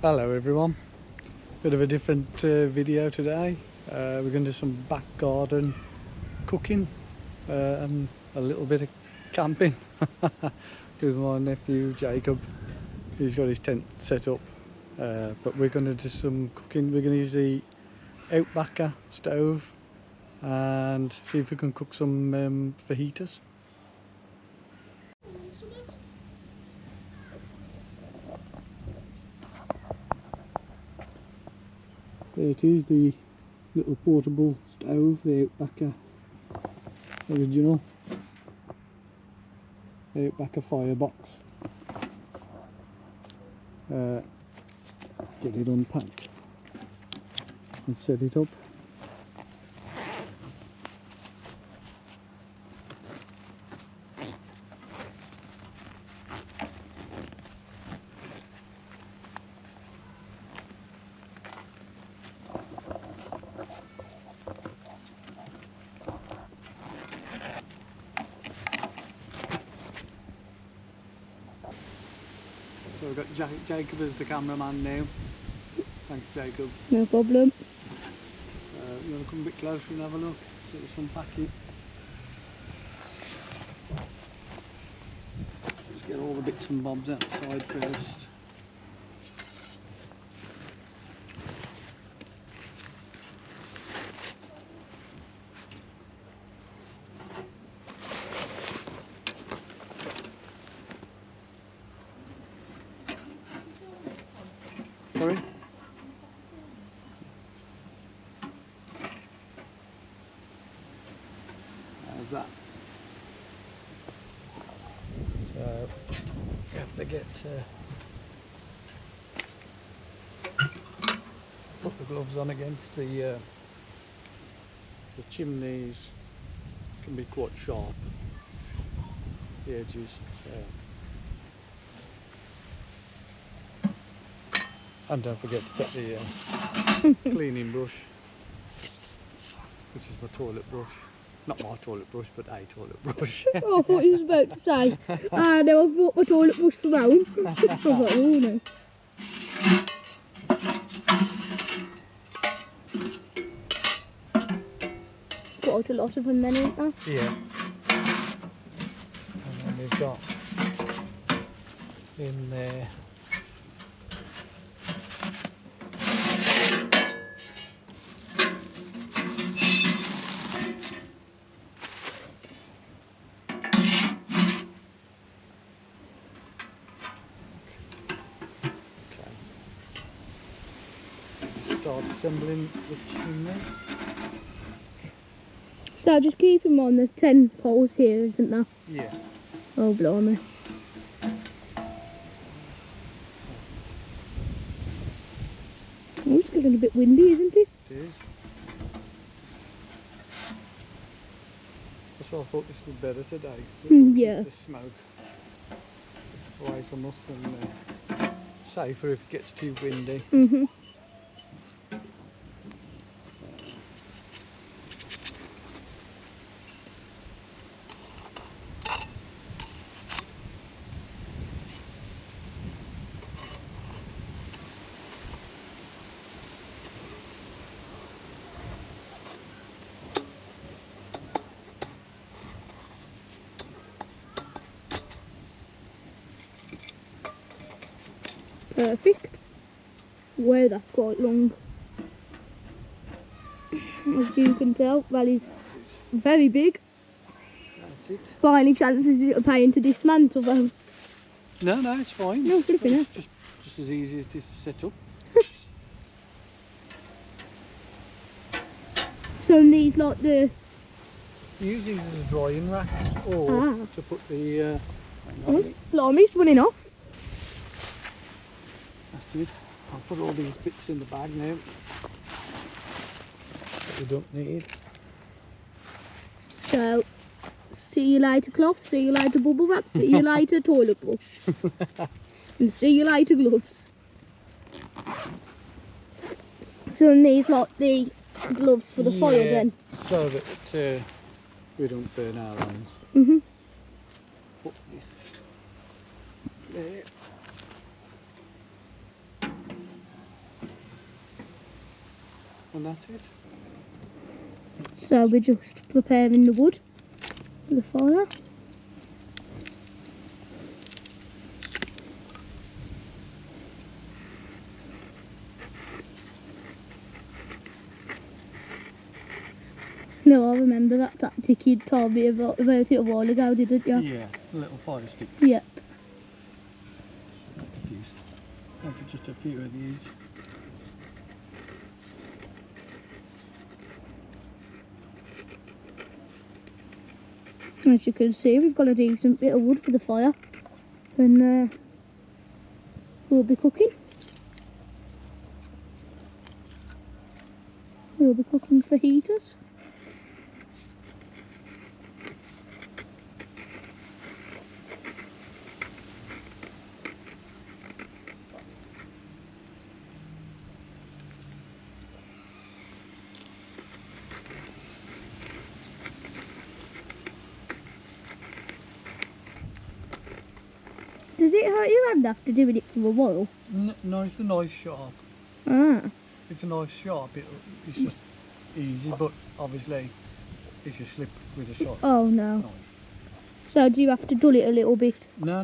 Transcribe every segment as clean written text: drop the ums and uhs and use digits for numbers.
Hello everyone, bit of a different video today. We're going to do some back garden cooking and a little bit of camping with my nephew Jacob. He's got his tent set up, but we're going to do some cooking. We're going to use the Outbacker stove and see if we can cook some fajitas. There it is, the little portable stove, the Outbacker original Outbacker Firebox. Get it unpacked and set it up. So we've got Jacob as the cameraman now. Thanks Jacob. No problem. You want to come a bit closer and have a look? Let's unpack it. Let's get all the bits and bobs outside first. Sorry? How's that? So you have to get put the gloves on again. The chimneys can be quite sharp, the edges. So. And don't forget to take the cleaning brush, which is my toilet brush. Not my toilet brush, but a toilet brush. Oh, I thought you was about to say, no, I've bought my toilet brush from home. I was like, oh no. Quite a lot of them then, ain't there? Yeah. And then we've got in there start assembling the chimney. So just keep in mind there's 10 poles here, isn't there? Yeah. Oh, blimey. Oh, it's getting a bit windy, isn't it? It is. That's why I thought this was better today. Yeah. The smoke away from us and safer if it gets too windy. Mhm. Perfect. Wow, that's quite long. As you can tell, that is very big. That's it. By any chance is it a pain to dismantle though? No, it's fine. No, flipping it. Just as easy as it is to set up. So these like the... Use these as drying racks or to put the... hang on a minute. Blimey, it's running off. That's it. I'll put all these bits in the bag now that we don't need. So, see you later cloth, see you later bubble wrap, see you later toilet brush. And see you later gloves. So these like the gloves for the fire then? So that we don't burn our hands. Put this there. And that's it. So we're just preparing the wood for the fire. No, I remember that tactic you told me about it a while ago, didn't you? Yeah, little fire sticks. Yep. Maybe just a few of these. As you can see, we've got a decent bit of wood for the fire, and we'll be cooking. We'll be cooking fajitas. Does it hurt your hand after doing it for a while? No, it's the knife sharp. Ah. If the knife's sharp, it's just easy, but obviously if you slip with a sharp Oh no. knife. So do you have to dull it a little bit? No.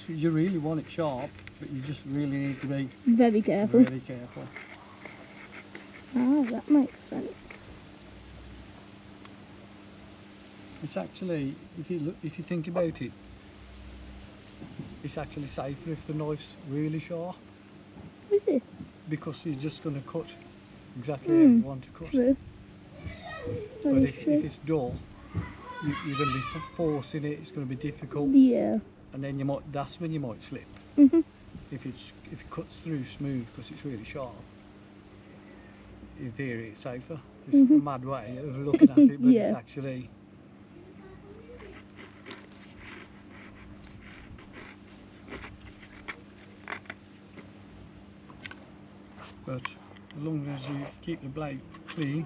You really want it sharp, but you just really need to be Very careful. really careful. Ah, that makes sense. It's actually, if you think about it, it's actually safer if the knife's really sharp, Is it? because you're just going to cut exactly how you want to cut. True. But That is if true. it's dull, you're going to be forcing it. It's going to be difficult, Yeah. and then that's when you might slip. Mhm. If it cuts through smooth because it's really sharp, in theory it's safer. It's a mad way of looking at it, but Yeah. it's actually. But as long as you keep the blade clean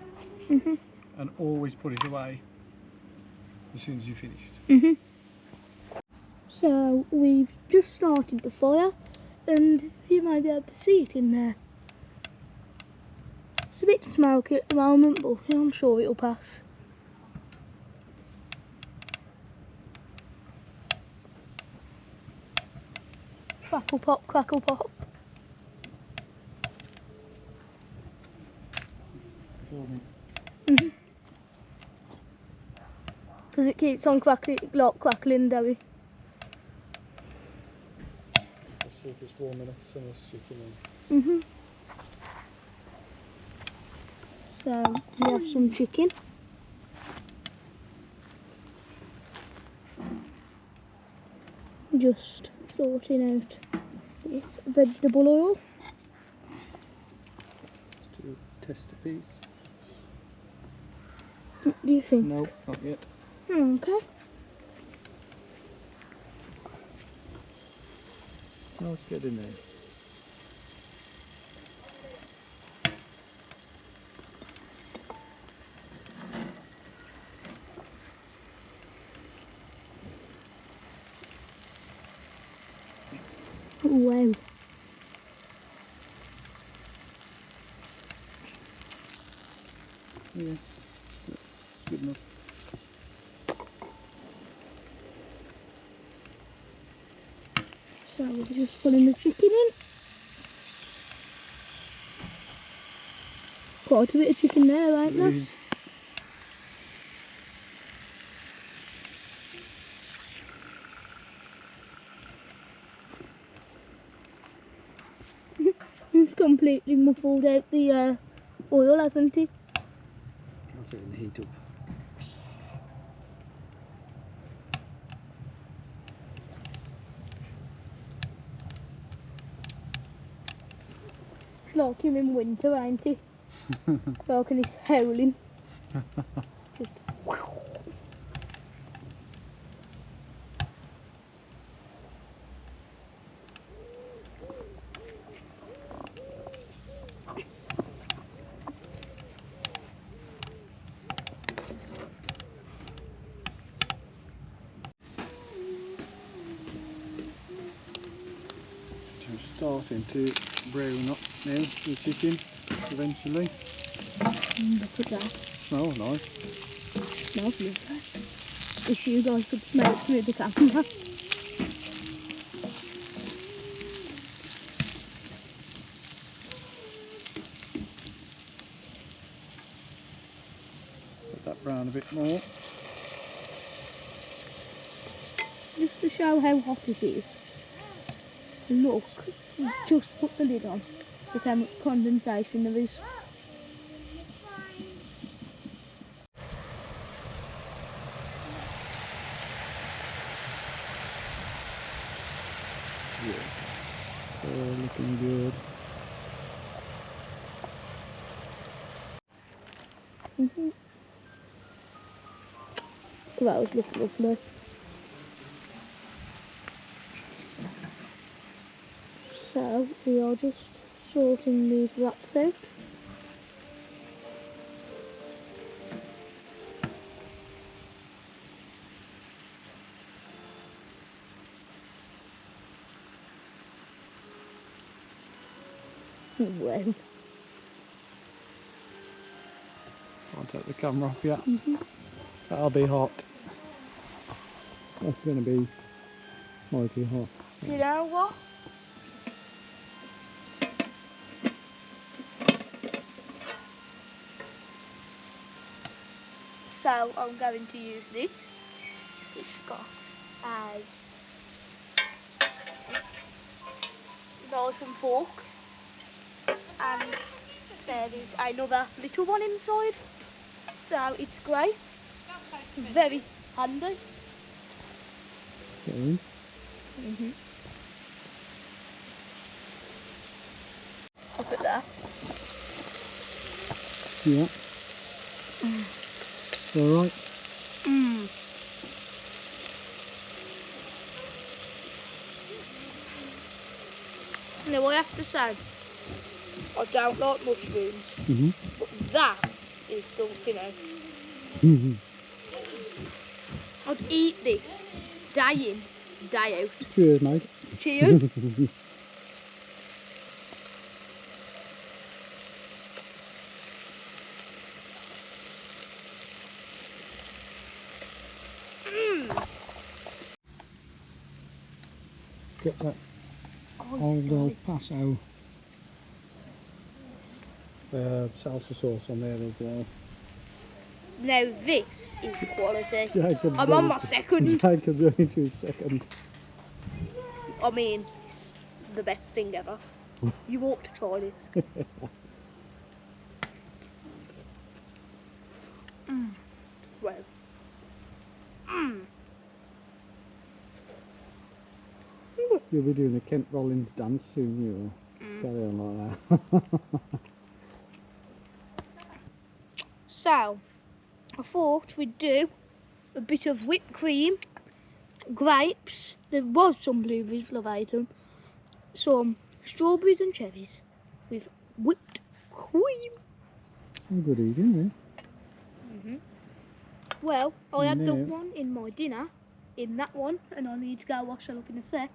and always put it away as soon as you're finished. So we've just started the fire, and you might be able to see it in there. It's a bit smoky at the moment, but I'm sure it'll pass. Crackle pop, crackle pop. Because it keeps on crackling, don't it? Let's see if it's warm enough for some of this chicken in. So we have some chicken. Just sorting out this vegetable oil. Let's do test a piece. What do you think? No, not yet. Okay. No, it's good in there. Wow. Yeah, good enough. So we're just putting the chicken in. Quite a bit of chicken there, ain't there? Please. It's completely muffled out the oil, hasn't it? I'll set it in the heat up. It's like him in winter, ain't it? Like, and he's howling. Just Starting to brown up now, the chicken, eventually. Look at that. Smells nice. Smells lovely. Wish you guys could smell it through the camera. Put that brown a bit more. Just to show how hot it is. Look, we just put the lid on. Look how much condensation there is. Yeah. Looking good. Those look lovely. So we are just sorting these wraps out. Wow. I'll take the camera off, yeah. That'll be hot. That's going to be mighty hot. So. You know what? So I'm going to use this. It's got a knife and fork, and there is another little one inside. So it's great, very handy. So, Look at that. yeah. Alright. Now I have to say, I don't like mushrooms, but that is something else. I'd eat this day in, day out. Cheers, mate. Cheers. Get that Old El Paso salsa sauce on there as well. Now this is quality. Jacob's I'm on my second. Jacob's only to his second. I mean, it's the best thing ever. You ought to try this. Well. You'll be doing a Kent Rollins dance soon, you will. Carry on like that. So, I thought we'd do a bit of whipped cream, grapes, there was some blueberries, love item, some strawberries and cherries with whipped cream. Some good eating Well, I had the No. one in my dinner, in that one, and I need to go wash it up in a sec.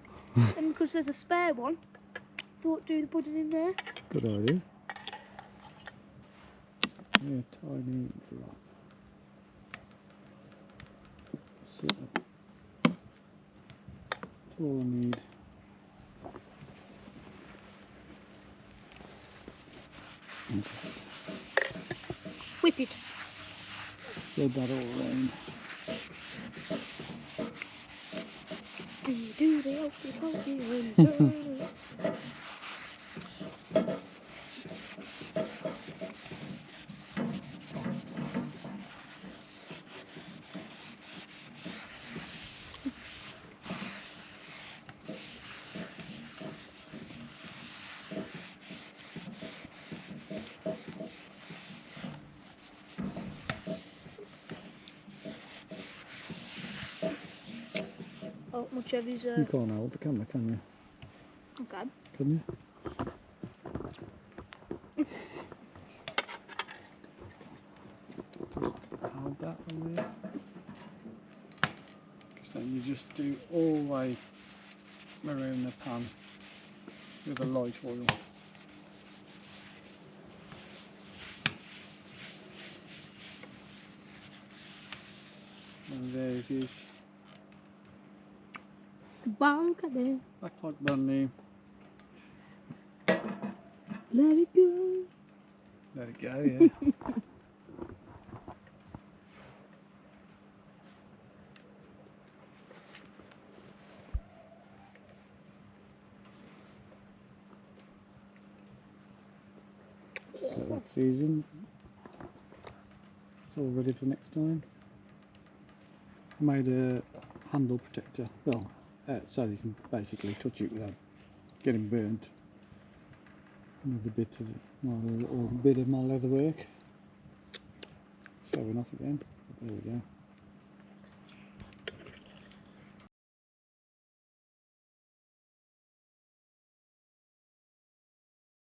And because there's a spare one, thought do the pudding in there. Good idea. Yeah, tiny drop. That's all I need. Whip it. Spread that all around. And you do the okey pokey and turn. Oh, my cherries You can't hold the camera, can you? okay. Can you? Just hold that on there. Because then you just do all the way around the pan with a light oil. And there it is. Sparkling. Black hot bunny. Let it go. Let it go, yeah. Just let that season. It's all ready for next time. I made a handle protector, well, so you can basically touch it without getting burnt. Another bit of my little bit of my leather work. Showing off again. But there we go.